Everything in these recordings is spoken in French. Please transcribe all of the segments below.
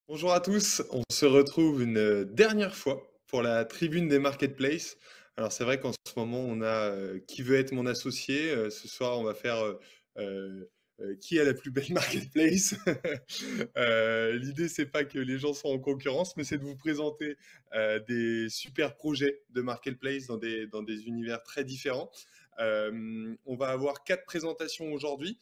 Bonjour à tous, on se retrouve une dernière fois pour la tribune des marketplaces. Alors c'est vrai qu'en ce moment on a qui veut être mon associé. Ce soir on va faire qui a la plus belle marketplace. L'idée c'est pas que les gens soient en concurrence, mais c'est de vous présenter des super projets de marketplace dans des univers très différents. On va avoir 4 présentations aujourd'hui.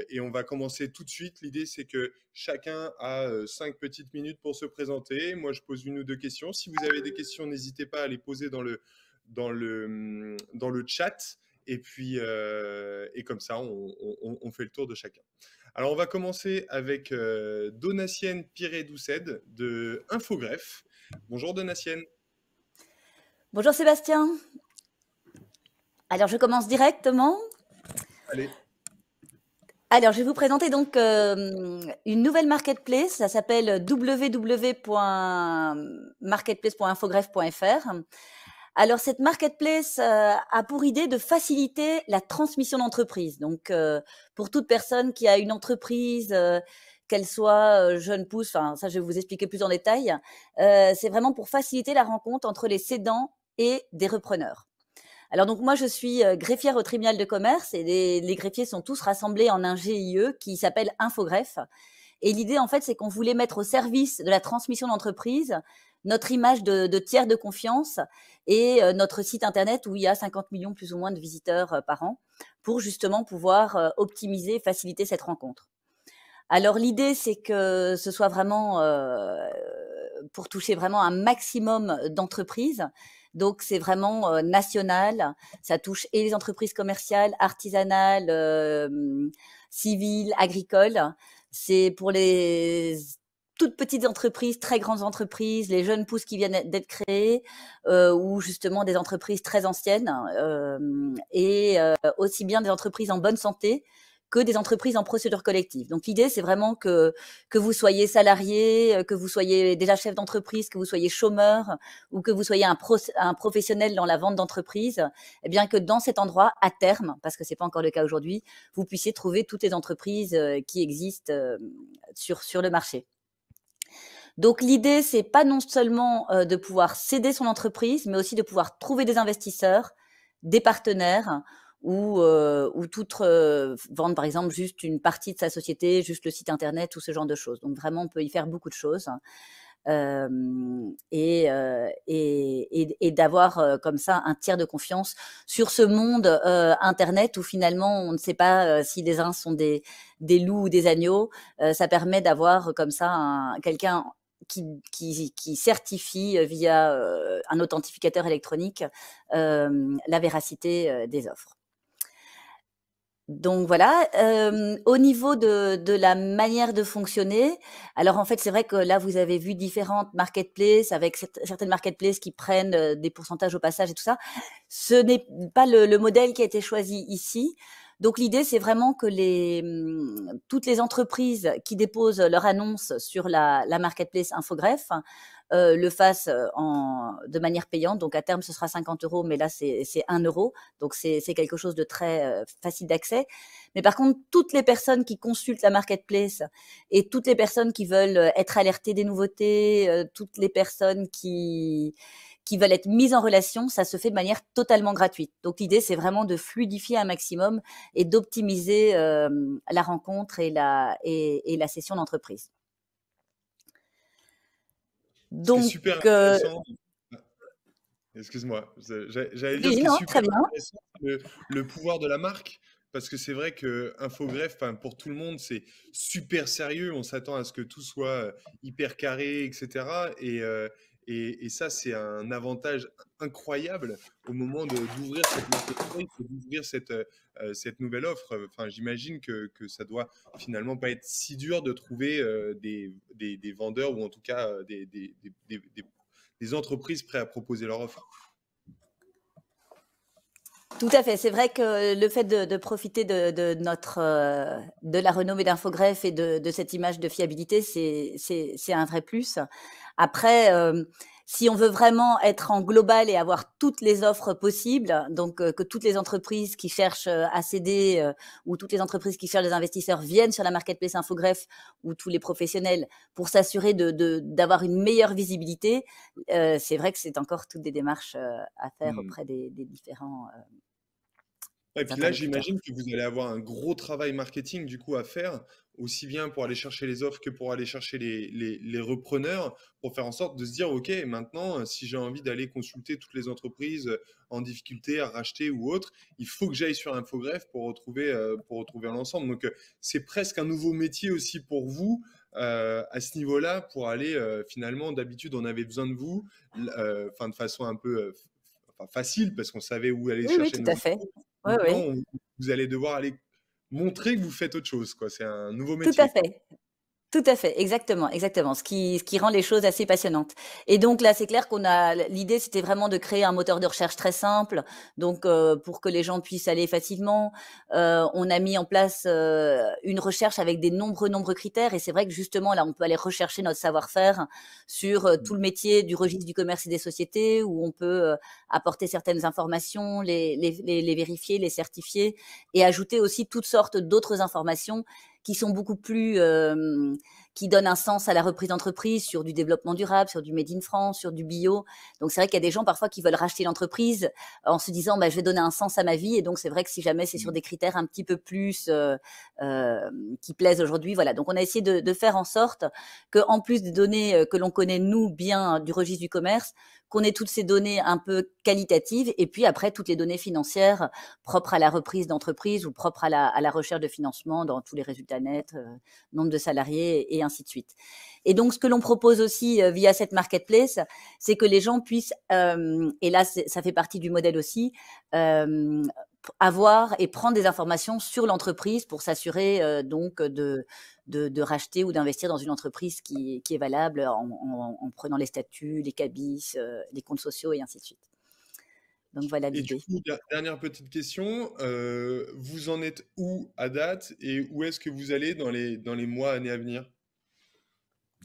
Et on va commencer tout de suite. L'idée, c'est que chacun a 5 petites minutes pour se présenter. Moi, je pose une ou deux questions. Si vous avez des questions, n'hésitez pas à les poser dans le chat. Et puis, et comme ça, on fait le tour de chacun. Alors, on va commencer avec Donatienne Piré-Doucet de Infogreffe. Bonjour Donatienne. Bonjour Sébastien. Alors je commence directement. Allez. Alors je vais vous présenter donc une nouvelle marketplace. Ça s'appelle www.marketplace.infogreffe.fr. Alors cette marketplace a pour idée de faciliter la transmission d'entreprise. Donc pour toute personne qui a une entreprise, qu'elle soit jeune pousse, enfin ça je vais vous expliquer plus en détail. C'est vraiment pour faciliter la rencontre entre les cédants et des repreneurs. Alors donc moi je suis greffière au tribunal de commerce et les greffiers sont tous rassemblés en un GIE qui s'appelle Infogreffe. Et l'idée en fait c'est qu'on voulait mettre au service de la transmission d'entreprise notre image de tiers de confiance et notre site internet où il y a 50 millions plus ou moins de visiteurs par an pour justement pouvoir optimiser, faciliter cette rencontre. Alors l'idée c'est que ce soit vraiment pour toucher vraiment un maximum d'entreprises. Donc c'est vraiment national, ça touche et les entreprises commerciales, artisanales, civiles, agricoles. C'est pour les toutes petites entreprises, très grandes entreprises, les jeunes pousses qui viennent d'être créées, ou justement des entreprises très anciennes, et aussi bien des entreprises en bonne santé que des entreprises en procédure collective. Donc l'idée, c'est vraiment que vous soyez salarié, que vous soyez déjà chef d'entreprise, que vous soyez chômeur ou que vous soyez un professionnel dans la vente d'entreprise, eh bien que dans cet endroit, à terme, parce que c'est pas encore le cas aujourd'hui, vous puissiez trouver toutes les entreprises qui existent sur le marché. Donc l'idée, c'est pas non seulement de pouvoir céder son entreprise, mais aussi de pouvoir trouver des investisseurs, des partenaires ou vendre par exemple juste une partie de sa société, juste le site internet ou ce genre de choses. Donc vraiment, on peut y faire beaucoup de choses. Et d'avoir comme ça un tiers de confiance sur ce monde internet où finalement on ne sait pas si les uns sont des loups ou des agneaux. Ça permet d'avoir comme ça quelqu'un qui certifie via un authentificateur électronique la véracité des offres. Donc voilà, au niveau de la manière de fonctionner, alors en fait c'est vrai que là vous avez vu différentes marketplaces avec certaines marketplaces qui prennent des pourcentages au passage et tout ça. Ce n'est pas le modèle qui a été choisi ici. Donc l'idée c'est vraiment que toutes les entreprises qui déposent leur annonce sur la marketplace Infogreffe le fassent de manière payante. Donc à terme ce sera 50 €, mais là c'est 1 €. Donc c'est quelque chose de très facile d'accès. Mais par contre, toutes les personnes qui consultent la marketplace et toutes les personnes qui veulent être alertées des nouveautés, toutes les personnes qui veulent être mises en relation, ça se fait de manière totalement gratuite. Donc l'idée, c'est vraiment de fluidifier un maximum et d'optimiser la rencontre et la session d'entreprise. Ce qui est Donc, super intéressant. Excuse-moi, j'allais dire ce oui, qui est non, super très bien. intéressant, le pouvoir de la marque, parce que c'est vrai que Infogreffe, enfin, pour tout le monde, c'est super sérieux. On s'attend à ce que tout soit hyper carré, etc. Et ça, c'est un avantage incroyable au moment d'ouvrir cette marketplace, d'ouvrir cette nouvelle offre. Enfin, j'imagine que ça doit finalement pas être si dur de trouver des vendeurs ou en tout cas des entreprises prêtes à proposer leur offre. Tout à fait. C'est vrai que le fait de profiter de la renommée d'Infogreffe et de cette image de fiabilité, c'est un vrai plus. Après, si on veut vraiment être en global et avoir toutes les offres possibles, donc que toutes les entreprises qui cherchent à céder ou toutes les entreprises qui cherchent des investisseurs viennent sur la marketplace Infogreffe ou tous les professionnels pour s'assurer d'avoir une meilleure visibilité, c'est vrai que c'est encore toutes des démarches à faire Mmh. auprès des différents Et puis là, interlocuteurs. j'imagine que vous allez avoir un gros travail marketing du coup à faire, aussi bien pour aller chercher les offres que pour aller chercher les repreneurs, pour faire en sorte de se dire, OK, maintenant, si j'ai envie d'aller consulter toutes les entreprises en difficulté à racheter ou autre, il faut que j'aille sur Infogreffe pour retrouver l'ensemble. Donc, c'est presque un nouveau métier aussi pour vous à ce niveau-là, pour aller finalement, d'habitude, on avait besoin de vous, enfin, de façon un peu enfin, facile, parce qu'on savait où aller Oui, oui, chercher tout nos à fait. infos. Oui, Maintenant, oui. vous allez devoir aller montrer que vous faites autre chose, quoi. C'est un nouveau Tout à métier, quoi. fait. Tout à fait, exactement, exactement. Ce qui rend les choses assez passionnantes. Et donc là, c'est clair qu'on a l'idée, c'était vraiment de créer un moteur de recherche très simple, donc pour que les gens puissent aller facilement. On a mis en place une recherche avec des nombreux critères, et c'est vrai que justement là, on peut aller rechercher notre savoir-faire sur Mmh. tout le métier du registre du commerce et des sociétés, où on peut apporter certaines informations, les vérifier, les certifier, et ajouter aussi toutes sortes d'autres informations qui sont beaucoup plus qui donnent un sens à la reprise d'entreprise sur du développement durable, sur du made in France, sur du bio. Donc c'est vrai qu'il y a des gens parfois qui veulent racheter l'entreprise en se disant bah, je vais donner un sens à ma vie. Et donc c'est vrai que si jamais c'est sur Mmh. des critères un petit peu plus qui plaisent aujourd'hui, voilà. Donc on a essayé de faire en sorte que en plus des données que l'on connaît nous bien du registre du commerce, qu'on ait toutes ces données un peu qualitatives et puis après toutes les données financières propres à la reprise d'entreprise ou propres à la recherche de financement dans tous les résultats nets, nombre de salariés et ainsi de suite. Et donc, ce que l'on propose aussi via cette marketplace, c'est que les gens puissent, et là, ça fait partie du modèle aussi, euh, avoir et prendre des informations sur l'entreprise pour s'assurer donc de racheter ou d'investir dans une entreprise qui est valable en prenant les statuts, les cabis, les comptes sociaux et ainsi de suite. Donc voilà Et du l'idée. coup, dernière petite question, vous en êtes où à date et où est-ce que vous allez dans les mois, années à venir?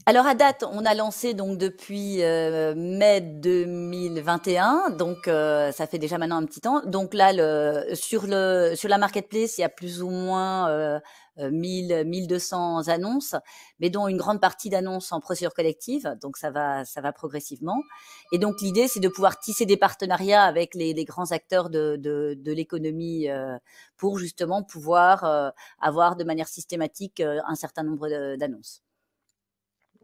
Alors à date, on a lancé donc depuis mai 2021, donc ça fait déjà maintenant un petit temps. Donc là, sur la marketplace, il y a plus ou moins 1200 annonces, mais dont une grande partie d'annonces en procédure collective. Donc ça va progressivement. Et donc l'idée, c'est de pouvoir tisser des partenariats avec les grands acteurs de l'économie pour justement pouvoir avoir de manière systématique un certain nombre d'annonces.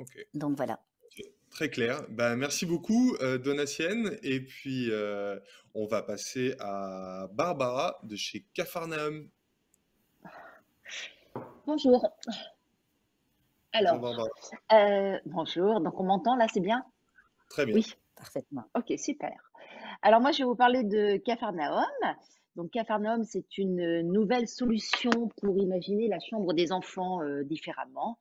Ok, Donc voilà. ok. Très clair. Bah, merci beaucoup, Donatienne. Et puis, on va passer à Barbara de chez Capharnaüm. Bonjour. Bonjour Alors, Barbara. bonjour. Donc, on m'entend là, c'est bien? Très bien. Oui. Parfaitement. Ok, super. Alors, moi, je vais vous parler de Capharnaüm. Donc, Capharnaüm, c'est une nouvelle solution pour imaginer la chambre des enfants différemment.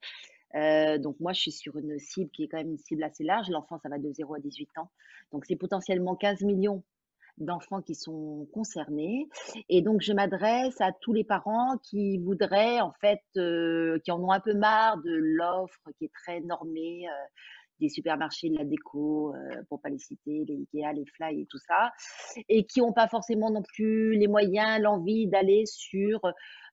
Donc, moi, je suis sur une cible qui est quand même une cible assez large. L'enfant, ça va de 0 à 18 ans. Donc, c'est potentiellement 15 millions d'enfants qui sont concernés. Et donc, je m'adresse à tous les parents qui voudraient, en fait, qui en ont un peu marre de l'offre qui est très normée, des supermarchés, de la déco, pour pas les citer, les Ikea, les Fly et tout ça, et qui n'ont pas forcément non plus les moyens, l'envie d'aller sur,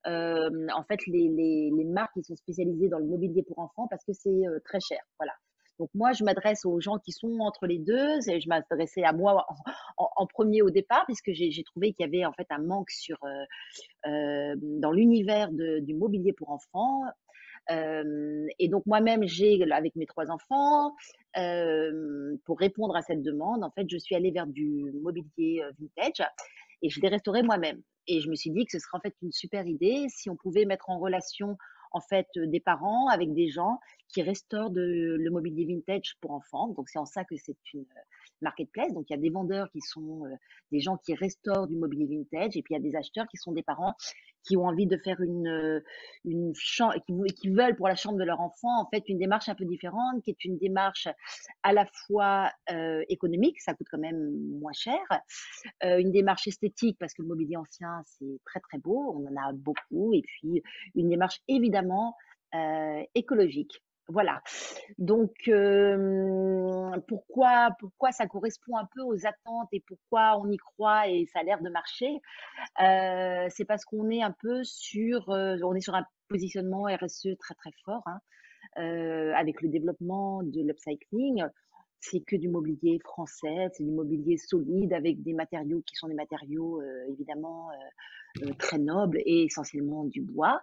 en fait, les marques qui sont spécialisées dans le mobilier pour enfants parce que c'est très cher. Voilà. Donc moi, je m'adresse aux gens qui sont entre les deux. Et je m'adressais à moi en premier au départ, puisque j'ai trouvé qu'il y avait en fait un manque dans l'univers du mobilier pour enfants. Et donc moi-même, j'ai, avec mes 3 enfants, pour répondre à cette demande, en fait, je suis allée vers du mobilier vintage et je l'ai restauré moi-même. Et je me suis dit que ce serait en fait une super idée si on pouvait mettre en relation en fait des parents avec des gens qui restaurent le mobilier vintage pour enfants. Donc c'est en ça que c'est une marketplace. Donc il y a des vendeurs qui sont des gens qui restaurent du mobilier vintage et puis il y a des acheteurs qui sont des parents qui ont envie de faire une chambre, qui veulent pour la chambre de leur enfant en fait une démarche un peu différente, qui est une démarche à la fois économique, ça coûte quand même moins cher, une démarche esthétique parce que le mobilier ancien c'est très très beau, on en a beaucoup, et puis une démarche évidemment écologique. Voilà. Donc, pourquoi ça correspond un peu aux attentes et pourquoi on y croit et ça a l'air de marcher? C'est parce qu'on est un peu on est sur un positionnement RSE très, très fort, hein. Avec le développement de l'upcycling, c'est que du mobilier français, c'est du mobilier solide avec des matériaux qui sont des matériaux, évidemment, très nobles et essentiellement du bois.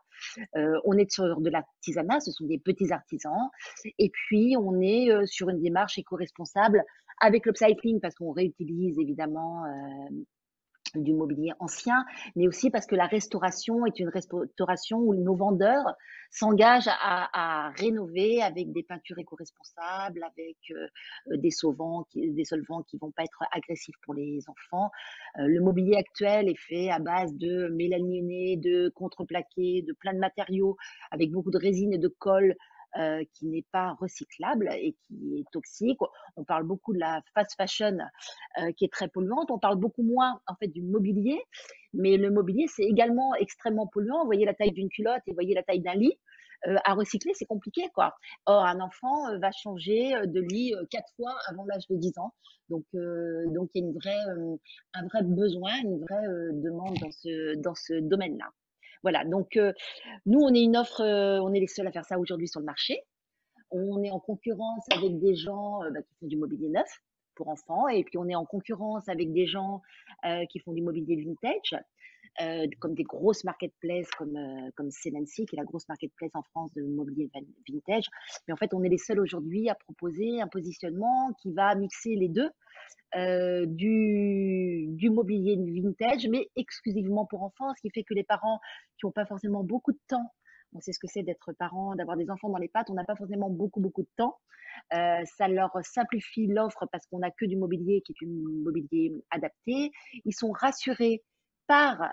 On est sur de l'artisanat, ce sont des petits artisans. Et puis, on est sur une démarche éco-responsable avec l'upcycling parce qu'on réutilise évidemment du mobilier ancien, mais aussi parce que la restauration est une restauration où nos vendeurs s'engagent à rénover avec des peintures éco-responsables, avec des solvants qui vont pas être agressifs pour les enfants. Le mobilier actuel est fait à base de mélamine, de contreplaqué, de plein de matériaux, avec beaucoup de résine et de colle qui n'est pas recyclable et qui est toxique. On parle beaucoup de la fast fashion qui est très polluante. On parle beaucoup moins en fait du mobilier, mais le mobilier c'est également extrêmement polluant. Vous voyez la taille d'une culotte et vous voyez la taille d'un lit. À recycler, c'est compliqué, quoi. Or, un enfant va changer de lit 4 fois avant l'âge de 10 ans. Donc il y a un vrai besoin, une vraie demande dans ce domaine-là. Voilà, donc nous, on est une offre, on est les seuls à faire ça aujourd'hui sur le marché. On est en concurrence avec des gens qui font du mobilier neuf pour enfants, et puis on est en concurrence avec des gens qui font du mobilier vintage, comme des grosses marketplaces comme Selency, qui est la grosse marketplace en France de mobilier vintage. Mais en fait, on est les seuls aujourd'hui à proposer un positionnement qui va mixer les deux, du mobilier vintage, mais exclusivement pour enfants, ce qui fait que les parents qui n'ont pas forcément beaucoup de temps, on sait ce que c'est d'être parent, d'avoir des enfants dans les pattes, on n'a pas forcément beaucoup de temps. Ça leur simplifie l'offre parce qu'on n'a que du mobilier qui est du mobilier adapté. Ils sont rassurés par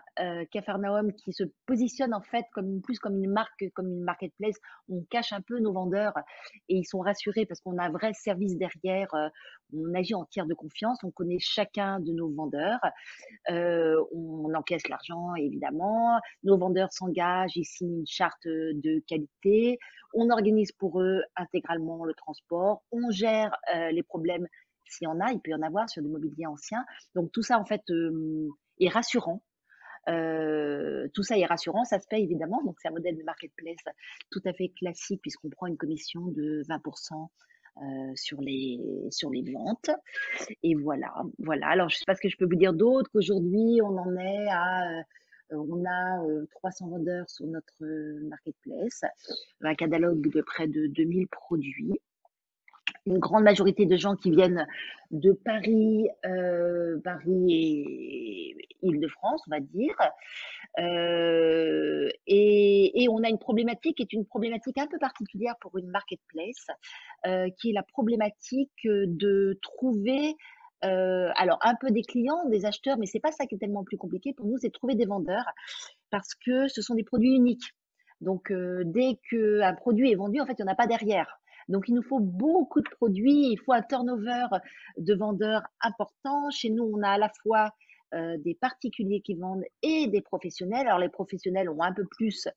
Capharnaüm qui se positionne en fait plus comme une marque, comme une marketplace. On cache un peu nos vendeurs et ils sont rassurés parce qu'on a un vrai service derrière. On agit en tiers de confiance, on connaît chacun de nos vendeurs. On encaisse l'argent, évidemment. Nos vendeurs s'engagent, ils signent une charte de qualité. On organise pour eux intégralement le transport. On gère les problèmes s'il y en a, il peut y en avoir sur du mobilier ancien. Donc tout ça, en fait, est rassurant. Tout ça est rassurant, ça se paye évidemment. Donc c'est un modèle de marketplace tout à fait classique puisqu'on prend une commission de 20% sur les ventes. Et voilà, voilà. Alors, je sais pas ce que je peux vous dire d'autre, qu'aujourd'hui, on a 300 vendeurs sur notre marketplace, un catalogue de près de 2000 produits. Une grande majorité de gens qui viennent de Paris et Île-de-France, on va dire. Et on a une problématique qui est une problématique un peu particulière pour une marketplace, qui est la problématique de trouver alors un peu des clients, des acheteurs, mais c'est pas ça qui est tellement plus compliqué pour nous, c'est de trouver des vendeurs parce que ce sont des produits uniques. Donc dès qu'un produit est vendu, en fait, il n'y en a pas derrière. Donc il nous faut beaucoup de produits, il faut un turnover de vendeurs important. Chez nous, on a à la fois des particuliers qui vendent et des professionnels. Alors les professionnels ont un peu plus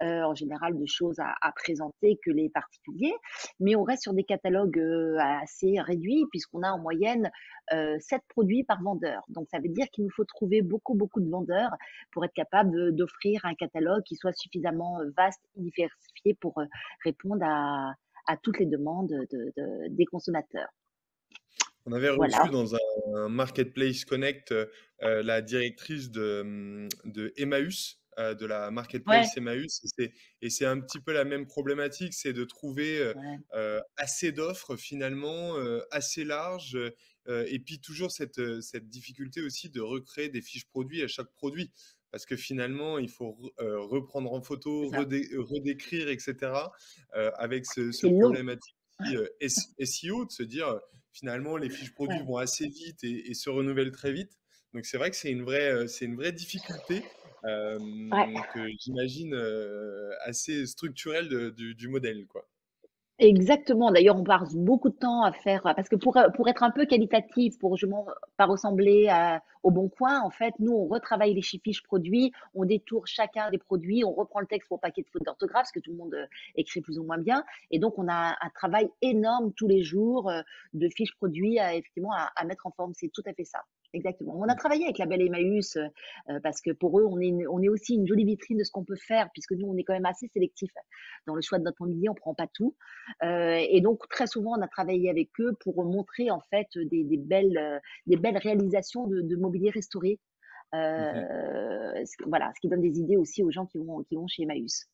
en général de choses à présenter que les particuliers, mais on reste sur des catalogues assez réduits puisqu'on a en moyenne 7 produits par vendeur. Donc ça veut dire qu'il nous faut trouver beaucoup de vendeurs pour être capable d'offrir un catalogue qui soit suffisamment vaste et diversifié pour répondre à toutes les demandes des consommateurs. On avait reçu Voilà. dans un Marketplace Connect la directrice de Emmaüs, de la Ouais, Marketplace Emmaüs, et c'est un petit peu la même problématique, c'est de trouver ouais, assez d'offres finalement, assez larges, et puis toujours cette difficulté aussi de recréer des fiches produits à chaque produit. Parce que finalement, il faut reprendre en c'est photo, ça. redécrire, etc. Avec ce C'est long. problématique aussi, SEO, de se dire finalement, les fiches produits Ouais, vont assez vite et se renouvellent très vite. Donc c'est vrai que c'est une vraie difficulté ouais. que j'imagine assez structurelle du modèle, quoi. Exactement. D'ailleurs, on passe beaucoup de temps à faire, parce que pour être un peu qualitatif, pour justement pas ressembler au Bon Coin, en fait, nous, on retravaille les fiches produits, on détourne chacun des produits, on reprend le texte pour pas qu'il y ait de fautes d'orthographe, parce que tout le monde écrit plus ou moins bien. Et donc, on a un travail énorme tous les jours de fiches produits effectivement à mettre en forme. C'est tout à fait ça. Exactement. On a travaillé avec la Belle Emmaüs parce que pour eux, on est aussi une jolie vitrine de ce qu'on peut faire, puisque nous, on est quand même assez sélectif dans le choix de notre mobilier, on prend pas tout. Et donc très souvent, on a travaillé avec eux pour montrer en fait des belles réalisations de mobilier restauré. Mhm. Voilà, ce qui donne des idées aussi aux gens qui vont chez Emmaüs.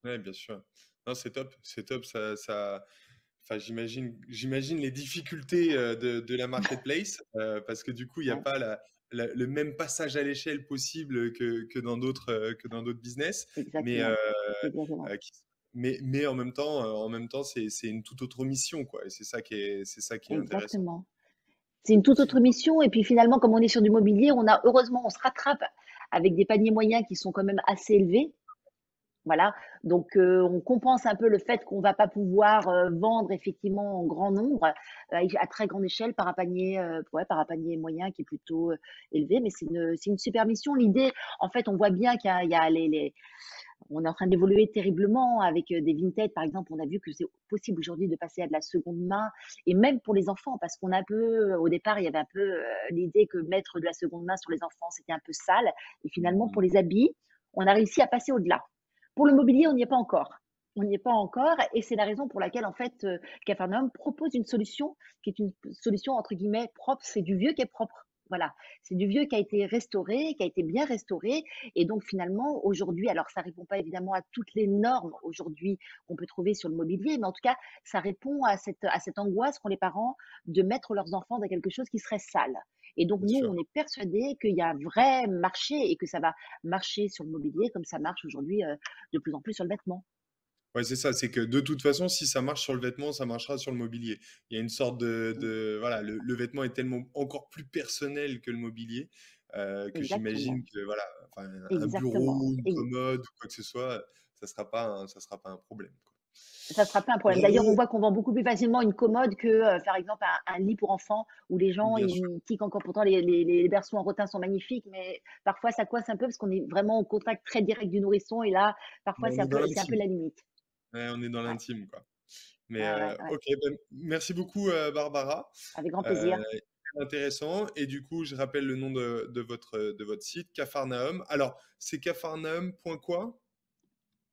Ouais, bien sûr. Non, c'est top. Enfin, j'imagine les difficultés de la marketplace parce que du coup, il n'y a Ouais, pas le même passage à l'échelle possible que dans d'autres business, mais exactement. Exactement. euh, qui- mais en même temps, c'est une toute autre mission, quoi. Et c'est ça qui est intéressant. Exactement. C'est une toute autre mission. Et puis finalement, comme on est sur du mobilier, heureusement, on se rattrape avec des paniers moyens qui sont quand même assez élevés. Voilà, donc on compense un peu le fait qu'on va pas pouvoir vendre effectivement en grand nombre à très grande échelle par un panier, ouais, par un panier moyen qui est plutôt élevé, mais c'est une super mission. L'idée, en fait, on voit bien il y a on est en train d'évoluer terriblement avec des vintage, par exemple. On a vu que c'est possible aujourd'hui de passer à de la seconde main, et même pour les enfants, parce qu'on a un peu, au départ, il y avait un peu l'idée que mettre de la seconde main sur les enfants, c'était un peu sale, et finalement, pour Mhm. les habits, on a réussi à passer au-delà. Pour le mobilier, on n'y est pas encore. On n'y est pas encore, et c'est la raison pour laquelle, en fait, Capharnaüm propose une solution qui est une solution, entre guillemets, propre. C'est du vieux qui est propre. Voilà. C'est du vieux qui a été restauré, qui a été bien restauré. Et donc, finalement, aujourd'hui, alors ça répond pas évidemment à toutes les normes aujourd'hui qu'on peut trouver sur le mobilier, mais en tout cas, ça répond à cette angoisse qu'ont les parents de mettre leurs enfants dans quelque chose qui serait sale. Et donc, Bien nous, sûr. on est persuadés qu'il y a un vrai marché et que ça va marcher sur le mobilier comme ça marche aujourd'hui de plus en plus sur le vêtement. Ouais, c'est ça, c'est que de toute façon, si ça marche sur le vêtement, ça marchera sur le mobilier. Il y a une sorte voilà, le vêtement est tellement encore plus personnel que le mobilier que Exactement. j'imagine que voilà, enfin, un Exactement. bureau, une Et commode ou quoi que ce soit, ça sera pas un problème, quoi. ça ne sera pas un problème. D'ailleurs, on Bravo, voit qu'on vend beaucoup plus facilement une commode que, par exemple, un lit pour enfants où les gens, bien sûr. ils tiquent encore. Pourtant, les berceaux en rotin sont magnifiques, mais parfois, ça coince un peu parce qu'on est vraiment au contact très direct du nourrisson. Et là, parfois, On est dans c'est un peu l'intime. la limite. Ouais, on est dans Ouais, l'intime, quoi. Mais ouais, ouais, ouais. ok, ben, merci beaucoup, Barbara. Avec grand plaisir. Euh, Intéressant. Et du coup, je rappelle le nom de votre site, Capharnaüm. Alors, c'est capharnaüm point quoi?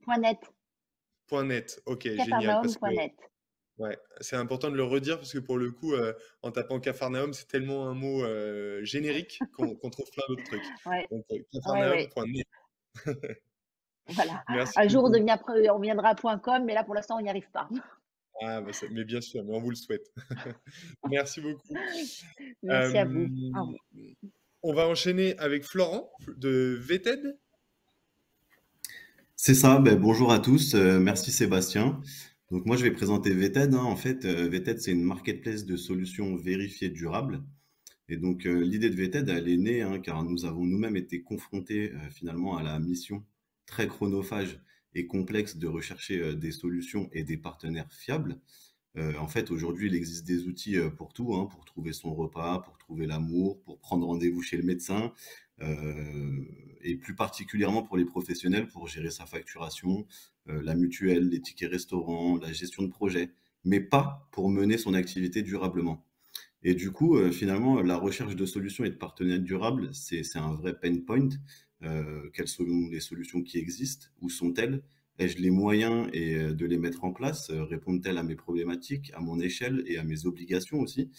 Point net. Point .net. Ok, génial. Parce que Cafarnaum.net. ouais, c'est important de le redire parce que pour le coup, en tapant Capharnaüm, c'est tellement un mot générique qu'on trouve plein d'autres trucs. Ouais, Donc, ouais, ouais. capharnaüm.net. Voilà. Merci Un jour, beaucoup. on viendra à point .com, mais là, pour l'instant, on n'y arrive pas. Ah, bah, mais bien sûr, mais on vous le souhaite. Merci beaucoup. Merci à vous. Euh, Au revoir. on va enchaîner avec Florent de VTED. C'est ça, ben, bonjour à tous, merci Sébastien. Donc moi je vais présenter VTED, hein. En fait, VTED c'est une marketplace de solutions vérifiées durables. Et donc l'idée de VTED elle est née hein, car nous avons nous-mêmes été confrontés finalement à la mission très chronophage et complexe de rechercher des solutions et des partenaires fiables. En fait, aujourd'hui, il existe des outils pour tout, hein, pour trouver son repas, pour trouver l'amour, pour prendre rendez-vous chez le médecin, et plus particulièrement pour les professionnels, pour gérer sa facturation, la mutuelle, les tickets restaurants, la gestion de projet, mais pas pour mener son activité durablement. Et du coup, finalement, la recherche de solutions et de partenaires durables, c'est un vrai pain point. Quelles sont les solutions qui existent? Où sont-elles? Ai-je les moyens de les mettre en place? Répondent-elles à mes problématiques, à mon échelle et à mes obligations aussi?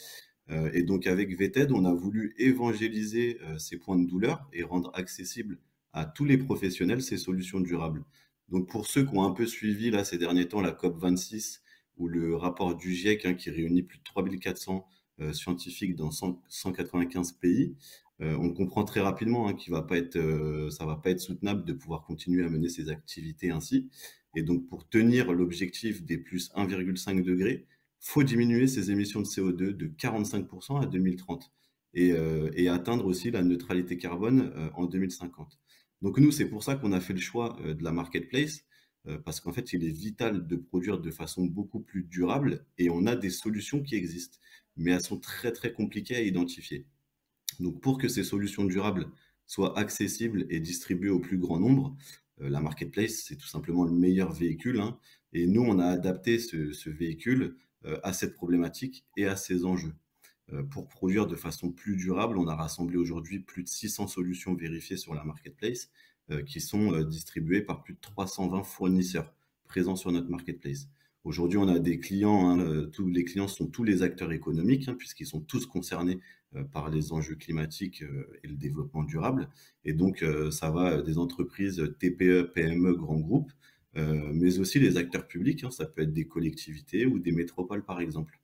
Et donc avec VTED, on a voulu évangéliser ces points de douleur et rendre accessibles à tous les professionnels ces solutions durables. Donc pour ceux qui ont un peu suivi là ces derniers temps la COP26 ou le rapport du GIEC hein, qui réunit plus de 3400 scientifiques dans 195 pays, on comprend très rapidement hein, ça va pas être soutenable de pouvoir continuer à mener ces activités ainsi. Et donc pour tenir l'objectif des plus 1,5 degrés, faut diminuer ses émissions de CO2 de 45% à 2030 et atteindre aussi la neutralité carbone en 2050. Donc nous, c'est pour ça qu'on a fait le choix de la marketplace. parce qu'en fait, il est vital de produire de façon beaucoup plus durable et on a des solutions qui existent, mais elles sont très, très compliquées à identifier. Donc, pour que ces solutions durables soient accessibles et distribuées au plus grand nombre, la marketplace, c'est tout simplement le meilleur véhicule, hein. Et nous, on a adapté ce véhicule à cette problématique et à ces enjeux. Pour produire de façon plus durable, on a rassemblé aujourd'hui plus de 600 solutions vérifiées sur la marketplace qui sont distribuées par plus de 320 fournisseurs présents sur notre marketplace. Aujourd'hui, on a des clients, hein, tous les clients sont tous les acteurs économiques, hein, puisqu'ils sont tous concernés par les enjeux climatiques et le développement durable. Et donc, ça va des entreprises TPE, PME, grands groupes, mais aussi les acteurs publics, hein, ça peut être des collectivités ou des métropoles, par exemple.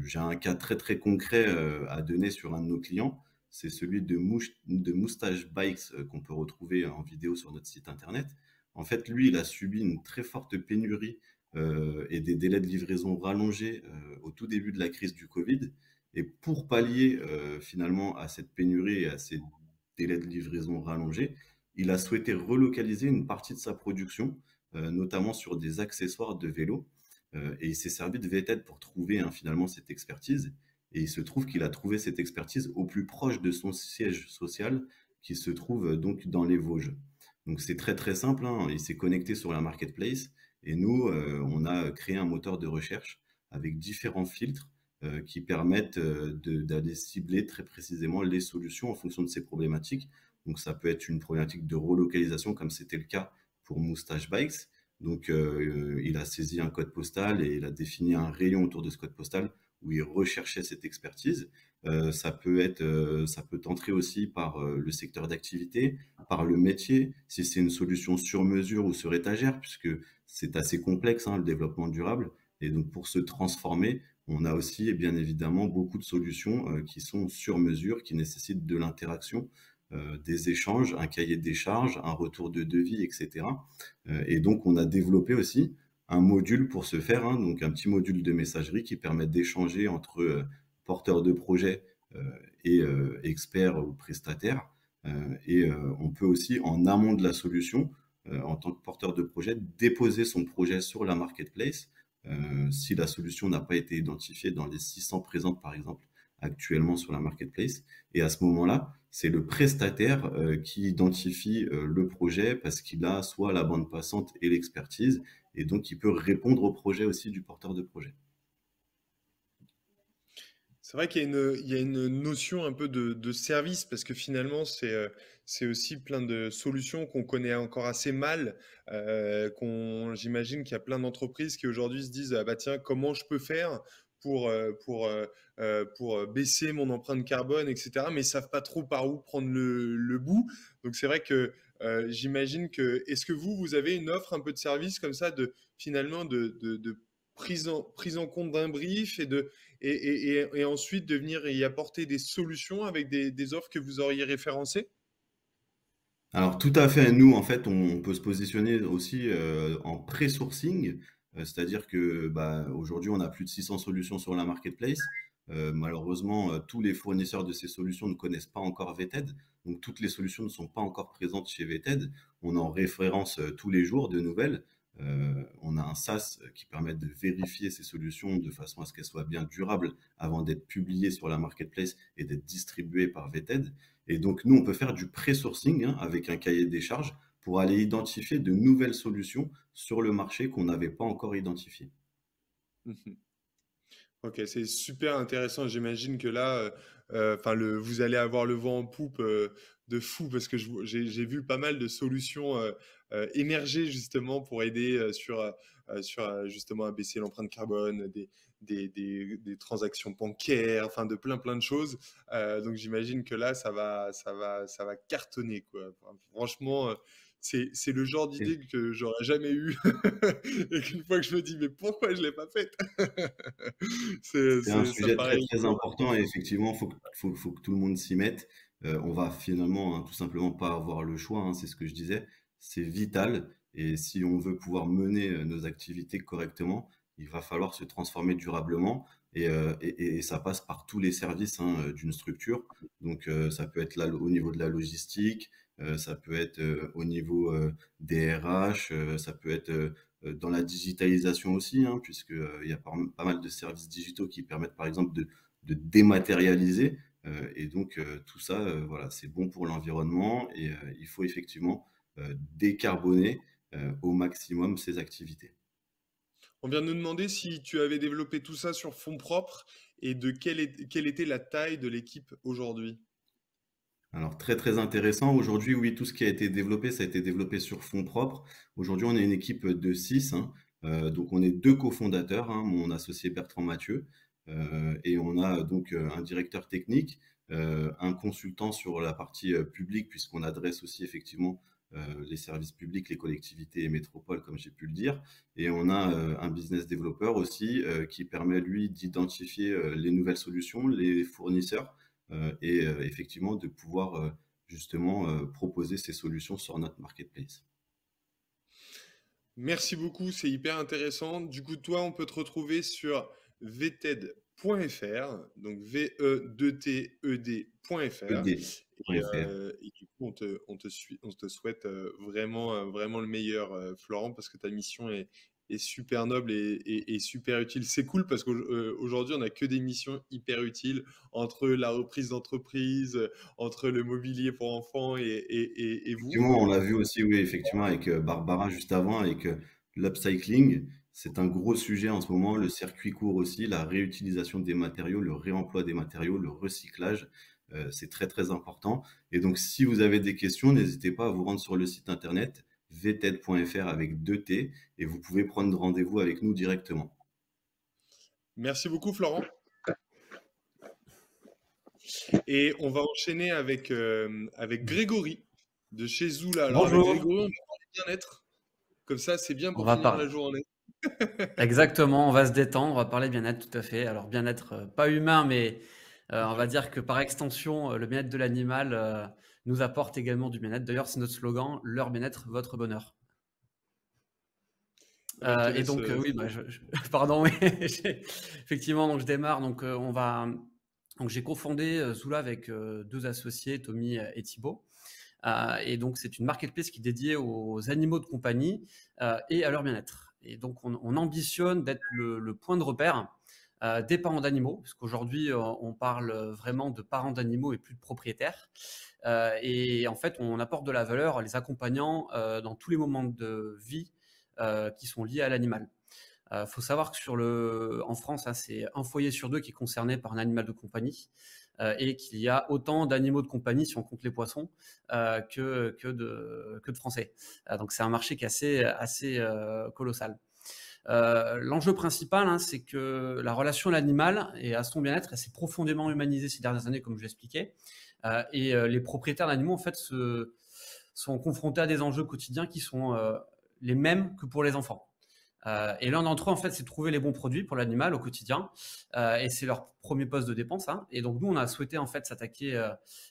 J'ai un cas très très concret à donner sur un de nos clients, c'est celui de Moustache Bikes qu'on peut retrouver en vidéo sur notre site internet. En fait, lui, il a subi une très forte pénurie et des délais de livraison rallongés au tout début de la crise du Covid. Et pour pallier finalement à cette pénurie et à ces délais de livraison rallongés, il a souhaité relocaliser une partie de sa production, notamment sur des accessoires de vélo. Et il s'est servi de VTED pour trouver finalement cette expertise. Et il se trouve qu'il a trouvé cette expertise au plus proche de son siège social qui se trouve donc dans les Vosges. Donc c'est très très simple, hein. Il s'est connecté sur la marketplace et nous, on a créé un moteur de recherche avec différents filtres qui permettent d'aller cibler très précisément les solutions en fonction de ces problématiques. Donc ça peut être une problématique de relocalisation comme c'était le cas pour Moustache Bikes. Donc, il a saisi un code postal et il a défini un rayon autour de ce code postal où il recherchait cette expertise. Ça peut entrer aussi par le secteur d'activité, par le métier, si c'est une solution sur mesure ou sur étagère, puisque c'est assez complexe, hein, le développement durable. Et donc, pour se transformer, on a aussi, bien évidemment, beaucoup de solutions qui sont sur mesure, qui nécessitent de l'interaction, des échanges, un cahier des charges, un retour de devis, etc. Et donc, on a développé aussi un module pour ce faire, hein, donc un petit module de messagerie qui permet d'échanger entre porteurs de projets et experts ou prestataires. On peut aussi, en amont de la solution, en tant que porteur de projet, déposer son projet sur la marketplace si la solution n'a pas été identifiée dans les 600 présentes, par exemple, actuellement sur la marketplace. Et à ce moment-là, c'est le prestataire qui identifie le projet parce qu'il a soit la bande passante et l'expertise, et donc il peut répondre au projet aussi du porteur de projet. C'est vrai qu'il y a une notion un peu de service, parce que finalement, c'est aussi plein de solutions qu'on connaît encore assez mal. J'imagine qu'il y a plein d'entreprises qui aujourd'hui se disent, ah bah tiens, comment je peux faire pour baisser mon empreinte carbone, etc. Mais ils savent pas trop par où prendre le bout. Donc c'est vrai que j'imagine que, est-ce que vous avez une offre un peu de service comme ça, finalement de prise en compte d'un brief et ensuite de venir y apporter des solutions avec des offres que vous auriez référencées? Alors tout à fait, nous en fait on peut se positionner aussi en pré-sourcing, c'est-à-dire que aujourd'hui on a plus de 600 solutions sur la marketplace. Malheureusement, tous les fournisseurs de ces solutions ne connaissent pas encore VTED, donc toutes les solutions ne sont pas encore présentes chez VTED. On en référence tous les jours de nouvelles. On a un SaaS qui permet de vérifier ces solutions de façon à ce qu'elles soient bien durables avant d'être publiées sur la marketplace et d'être distribuées par VTED. Et donc, nous, on peut faire du pré-sourcing avec un cahier des charges pour aller identifier de nouvelles solutions sur le marché qu'on n'avait pas encore identifiées. Mhm. Ok, c'est super intéressant. J'imagine que là, vous allez avoir le vent en poupe de fou, parce que j'ai vu pas mal de solutions émerger justement pour aider justement à baisser l'empreinte carbone, des transactions bancaires, enfin de plein de choses. Donc j'imagine que là, ça va cartonner, quoi. Enfin, franchement, c'est le genre d'idée que j'aurais jamais eu et qu'une fois que je me dis, mais pourquoi je l'ai pas faite? C'est un Ça sujet très paraît très évident. important et effectivement, faut que tout le monde s'y mette. On va finalement tout simplement pas avoir le choix, hein, c'est ce que je disais. C'est vital et si on veut pouvoir mener nos activités correctement, il va falloir se transformer durablement et ça passe par tous les services, hein, d'une structure. Donc ça peut être là au niveau de la logistique, ça peut être au niveau des RH, ça peut être dans la digitalisation aussi, hein, puisque il y a pas mal de services digitaux qui permettent par exemple de dématérialiser. Et donc tout ça, voilà, c'est bon pour l'environnement et il faut effectivement décarboner au maximum ces activités. On vient de nous demander si tu avais développé tout ça sur fonds propres et de quelle était la taille de l'équipe aujourd'hui. Alors très très intéressant. Aujourd'hui, oui, tout ce qui a été développé, ça a été développé sur fonds propres. Aujourd'hui, on est une équipe de 6, hein. Donc on est 2 cofondateurs, hein, mon associé Bertrand Mathieu, et on a donc un directeur technique, un consultant sur la partie publique, puisqu'on adresse aussi effectivement les services publics, les collectivités et métropoles, comme j'ai pu le dire. Et on a un business developer aussi qui permet, lui, d'identifier les nouvelles solutions, les fournisseurs, et effectivement de pouvoir justement proposer ces solutions sur notre marketplace. Merci beaucoup, c'est hyper intéressant. Du coup, toi, on peut te retrouver sur vted.fr, donc VE2TED.fr. ED.fr. Et du coup, on te souhaite vraiment le meilleur, Florent, parce que ta mission est super noble et super utile. C'est cool parce qu'aujourd'hui, on n'a que des missions hyper utiles entre la reprise d'entreprise, entre le mobilier pour enfants et vous. Effectivement, on l'a vu aussi, oui, effectivement, avec Barbara juste avant, avec l'upcycling. C'est un gros sujet en ce moment, le circuit court aussi, la réutilisation des matériaux, le réemploi des matériaux, le recyclage, c'est très très important. Et donc, si vous avez des questions, n'hésitez pas à vous rendre sur le site internet vted.fr avec 2 T et vous pouvez prendre rendez-vous avec nous directement. Merci beaucoup, Florent. Et on va enchaîner avec Grégory de chez Zoula. Alors, avec Bonjour. Grégory, on va parler bien-être. Comme ça, c'est bien On pour va finir la parler. journée. Exactement, on va se détendre, on va parler bien-être, tout à fait. Alors, bien-être pas humain, mais on va dire que par extension, le bien-être de l'animal nous apporte également du bien-être. D'ailleurs, c'est notre slogan, leur bien-être, votre bonheur. On te Et laisse, donc, oui, pardon, oui, effectivement, donc je démarre. Donc, donc j'ai cofondé Zoula avec 2 associés, Tommy et Thibaut. Et donc, c'est une marketplace qui est dédiée aux animaux de compagnie et à leur bien-être. Et donc, on ambitionne d'être le point de repère des parents d'animaux, parce qu'aujourd'hui, on parle vraiment de parents d'animaux et plus de propriétaires. Et en fait, on apporte de la valeur en les accompagnant dans tous les moments de vie qui sont liés à l'animal. Faut savoir que en France, hein, c'est un foyer sur 2 qui est concerné par un animal de compagnie et qu'il y a autant d'animaux de compagnie, si on compte les poissons, que de Français. Donc c'est un marché qui est assez colossal. L'enjeu principal, hein, c'est que la relation à l'animal et à son bien-être, elle s'est profondément humanisée ces dernières années, comme je l'expliquais. Et les propriétaires d'animaux, en fait, sont confrontés à des enjeux quotidiens qui sont les mêmes que pour les enfants. Et l'un d'entre eux, en fait, c'est de trouver les bons produits pour l'animal au quotidien. Et c'est leur premier poste de dépense, hein. Et donc, nous, on a souhaité, en fait, s'attaquer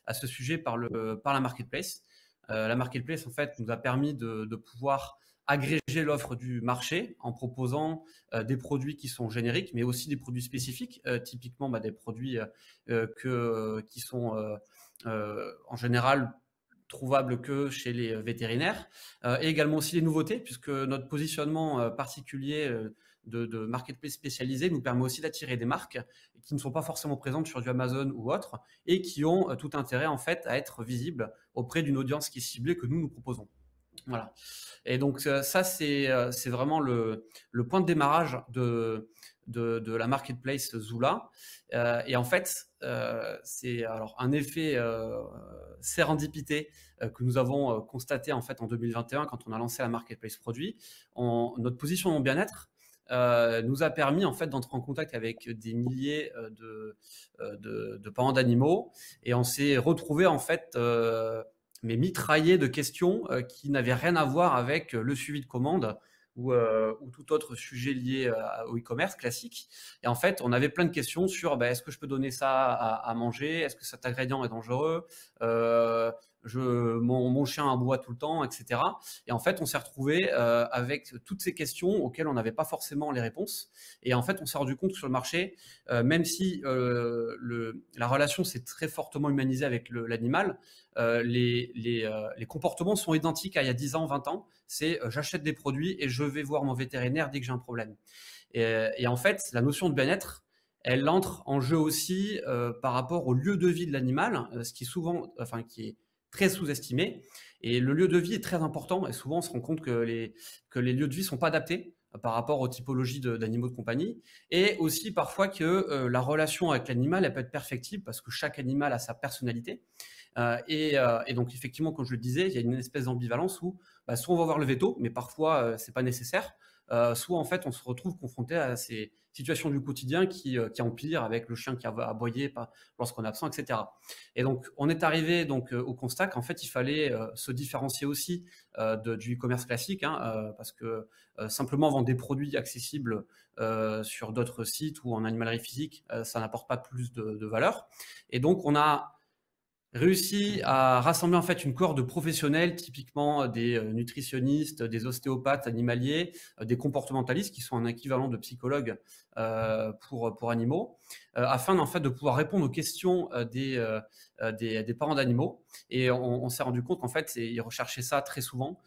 à ce sujet par la marketplace. La marketplace, en fait, nous a permis de pouvoir agréger l'offre du marché en proposant des produits qui sont génériques, mais aussi des produits spécifiques, typiquement des produits qui sont en général trouvables que chez les vétérinaires, et également aussi les nouveautés, puisque notre positionnement particulier de marketplace spécialisé nous permet aussi d'attirer des marques qui ne sont pas forcément présentes sur du Amazon ou autre, et qui ont tout intérêt en fait à être visibles auprès d'une audience qui est ciblée que nous proposons. Voilà. Et donc ça, c'est vraiment le point de démarrage de la marketplace Zoula. Et en fait, c'est alors un effet sérendipité que nous avons constaté en fait en 2021 quand on a lancé la marketplace produit. Notre position en bien-être nous a permis en fait d'entrer en contact avec des milliers de parents d'animaux, et on s'est retrouvé en fait mais mitraillé de questions qui n'avaient rien à voir avec le suivi de commande ou tout autre sujet lié au e-commerce classique. Et en fait, on avait plein de questions sur est-ce que je peux donner ça à manger? Est-ce que cet ingrédient est dangereux? Mon chien aboie tout le temps, etc. Et en fait, on s'est retrouvé avec toutes ces questions auxquelles on n'avait pas forcément les réponses. Et en fait, on s'est rendu compte que sur le marché, même si la relation s'est très fortement humanisée avec l'animal, les comportements sont identiques à il y a 10 ans, 20 ans. C'est j'achète des produits et je vais voir mon vétérinaire dès que j'ai un problème. Et en fait, la notion de bien-être, elle entre en jeu aussi par rapport au lieu de vie de l'animal, ce qui est souvent, qui est très sous-estimé. Et le lieu de vie est très important. Et souvent, on se rend compte que les lieux de vie ne sont pas adaptés par rapport aux typologies d'animaux de compagnie. Et aussi parfois que la relation avec l'animal, elle peut être perfectible parce que chaque animal a sa personnalité. Et donc, effectivement, comme je le disais, il y a une espèce d'ambivalence où soit on va voir le veto, mais parfois, ce n'est pas nécessaire. Soit, en fait, on se retrouve confronté à ces situations du quotidien qui empirent avec le chien qui a aboyé lorsqu'on est absent, etc. Et donc, on est arrivé au constat qu'en fait, il fallait se différencier aussi du e-commerce classique, parce que simplement vendre des produits accessibles sur d'autres sites ou en animalerie physique, ça n'apporte pas plus de valeur. Et donc, on a réussi à rassembler en fait une cohorte de professionnels, typiquement des nutritionnistes, des ostéopathes animaliers, des comportementalistes qui sont un équivalent de psychologues pour animaux, afin en fait de pouvoir répondre aux questions des parents d'animaux. Et on s'est rendu compte qu'en fait, ils recherchaient ça très souvent.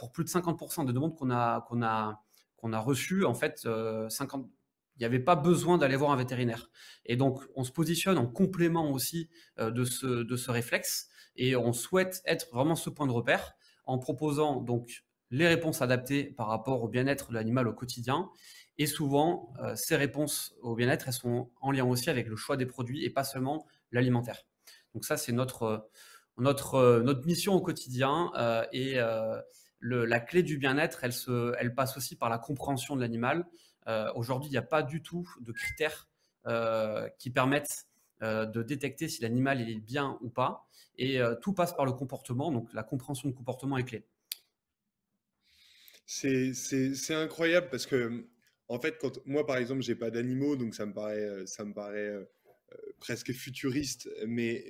Pour plus de 50% des demandes qu'on a reçues, en fait, il n'y avait pas besoin d'aller voir un vétérinaire. Et donc, on se positionne en complément aussi de ce réflexe et on souhaite être vraiment ce point de repère en proposant donc les réponses adaptées par rapport au bien-être de l'animal au quotidien. Et souvent, ces réponses au bien-être, elles sont en lien aussi avec le choix des produits et pas seulement l'alimentaire. Donc ça, c'est notre mission au quotidien. La clé du bien-être, elle passe aussi par la compréhension de l'animal. Aujourd'hui, il n'y a pas du tout de critères qui permettent de détecter si l'animal est bien ou pas. Et tout passe par le comportement, donc la compréhension de comportement est clé. C'est incroyable parce que, en fait, quand moi, par exemple, j'ai pas d'animaux, donc ça me paraît presque futuriste, mais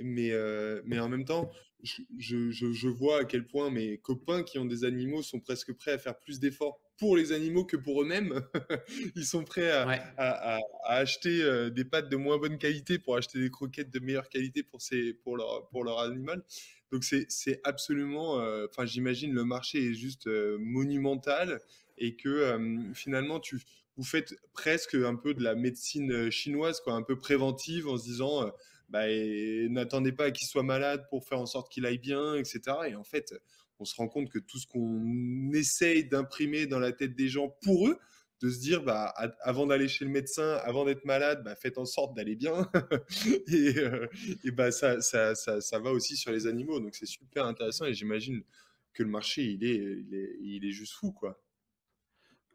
en même temps, je vois à quel point mes copains qui ont des animaux sont presque prêts à faire plus d'efforts pour les animaux que pour eux-mêmes. Ils sont prêts Ouais. à acheter des pâtes de moins bonne qualité pour acheter des croquettes de meilleure qualité pour leur animal. Donc c'est absolument, enfin j'imagine le marché est juste monumental et que finalement vous faites presque un peu de la médecine chinoise, quoi, un peu préventive en se disant n'attendez pas qu'il soit malade pour faire en sorte qu'il aille bien, etc. Et en fait, on se rend compte que tout ce qu'on essaye d'imprimer dans la tête des gens pour eux, de se dire avant d'aller chez le médecin, avant d'être malade, faites en sorte d'aller bien. et ça va aussi sur les animaux. Donc c'est super intéressant et j'imagine que le marché, il est juste fou, quoi.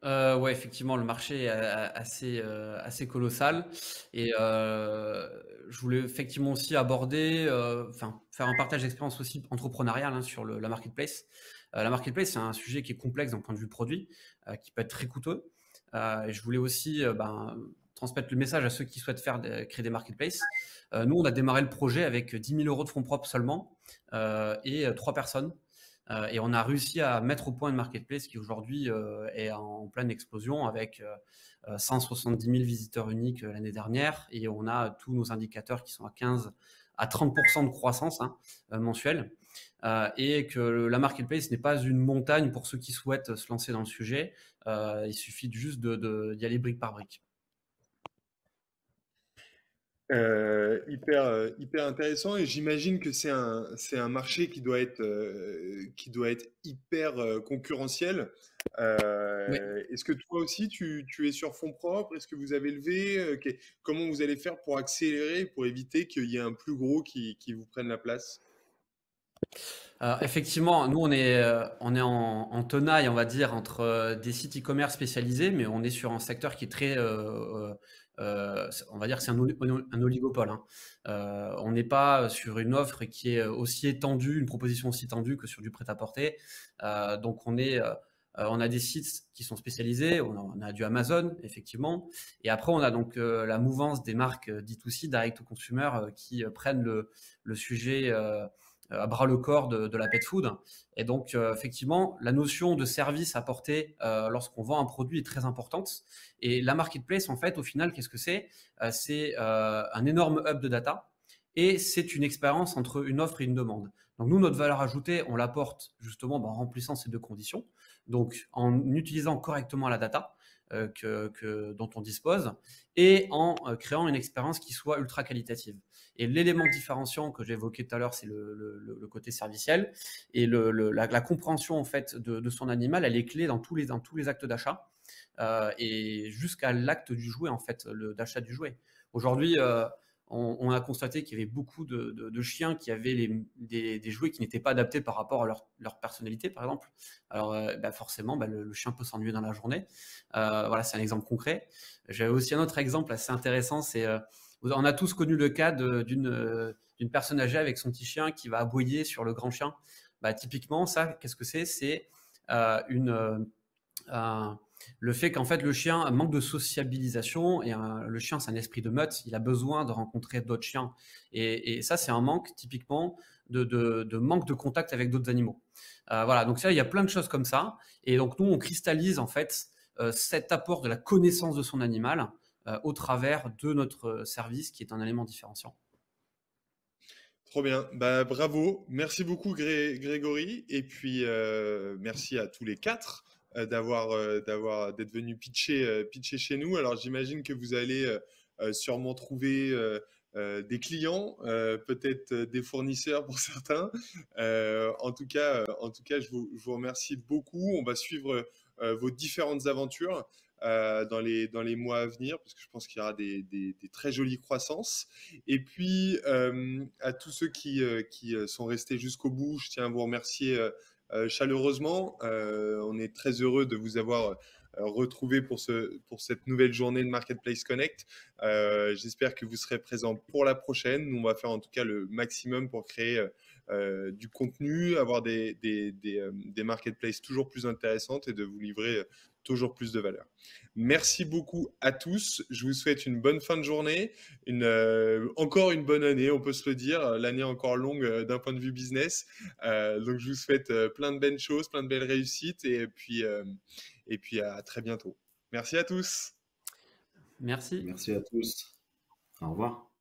Ouais, effectivement, le marché est assez colossal. Et je voulais effectivement aussi aborder, faire un partage d'expérience aussi entrepreneuriale sur la marketplace. La marketplace, c'est un sujet qui est complexe d'un point de vue produit, qui peut être très coûteux. Et je voulais aussi transmettre le message à ceux qui souhaitent créer des marketplaces. Nous, on a démarré le projet avec 10 000 euros de fonds propres seulement et 3 personnes. Et on a réussi à mettre au point une marketplace qui aujourd'hui est en pleine explosion avec 170 000 visiteurs uniques l'année dernière et on a tous nos indicateurs qui sont à 15 à 30% de croissance mensuelle et que la marketplace n'est pas une montagne pour ceux qui souhaitent se lancer dans le sujet. Il suffit juste d'y aller brique par brique. Hyper intéressant et j'imagine que c'est un marché qui doit être hyper concurrentiel. Oui. Est-ce que toi aussi tu es sur fonds propres? Est-ce que vous avez levé? Comment vous allez faire pour accélérer, pour éviter qu'il y ait un plus gros qui vous prenne la place? Effectivement, nous on est en tenaille, on va dire, entre des sites e-commerce spécialisés, mais on est sur un secteur qui est très, on va dire que c'est un oligopole. On n'est pas sur une offre qui est aussi étendue, une proposition aussi étendue que sur du prêt-à-porter. Donc on est On a des sites qui sont spécialisés, on a du Amazon, effectivement. Et après, on a donc la mouvance des marques D2C, direct to consumer, qui prennent le sujet à bras le corps de la pet food. Et donc, effectivement, la notion de service apporté lorsqu'on vend un produit est très importante. Et la marketplace, en fait, au final, qu'est-ce que c'est? C'est un énorme hub de data et c'est une expérience entre une offre et une demande. Donc, nous, notre valeur ajoutée, on l'apporte justement en remplissant ces deux conditions. Donc, en utilisant correctement la data dont on dispose et en créant une expérience qui soit ultra qualitative. Et l'élément différenciant que j'ai évoqué tout à l'heure, c'est le côté serviciel et la compréhension en fait de son animal, elle est clé dans tous les actes d'achat et jusqu'à l'acte du jouet en fait, d'achat du jouet. Aujourd'hui, on a constaté qu'il y avait beaucoup de chiens qui avaient des jouets qui n'étaient pas adaptés par rapport à leur personnalité, par exemple. Alors, forcément, le chien peut s'ennuyer dans la journée. Voilà, c'est un exemple concret. J'avais aussi un autre exemple assez intéressant, c'est on a tous connu le cas d'une personne âgée avec son petit chien qui va aboyer sur le grand chien. Typiquement, ça, qu'est-ce que c'est? C'est le fait qu'en fait le chien manque de sociabilisation et le chien c'est un esprit de meute, il a besoin de rencontrer d'autres chiens et ça c'est un manque typiquement de manque de contact avec d'autres animaux. Voilà, donc ça il y a plein de choses comme ça et donc nous on cristallise en fait cet apport de la connaissance de son animal au travers de notre service qui est un élément différenciant. Trop bien, bravo, merci beaucoup Grégory, et puis merci à tous les quatre d'être venus pitcher chez nous. Alors j'imagine que vous allez sûrement trouver des clients, peut-être des fournisseurs pour certains. En tout cas, je vous remercie beaucoup. On va suivre vos différentes aventures dans les mois à venir, parce que je pense qu'il y aura des très jolies croissances. Et puis, à tous ceux qui sont restés jusqu'au bout, je tiens à vous remercier chaleureusement. On est très heureux de vous avoir retrouvé pour cette nouvelle journée de Marketplace Connect. J'espère que vous serez présents pour la prochaine. Nous, on va faire en tout cas le maximum pour créer du contenu, avoir des marketplaces toujours plus intéressantes et de vous livrer toujours plus de valeur. Merci beaucoup à tous. Je vous souhaite une bonne fin de journée, encore une bonne année, on peut se le dire. L'année est encore longue d'un point de vue business. Donc, je vous souhaite plein de belles choses, plein de belles réussites et puis à très bientôt. Merci à tous. Merci. Merci à tous. Au revoir.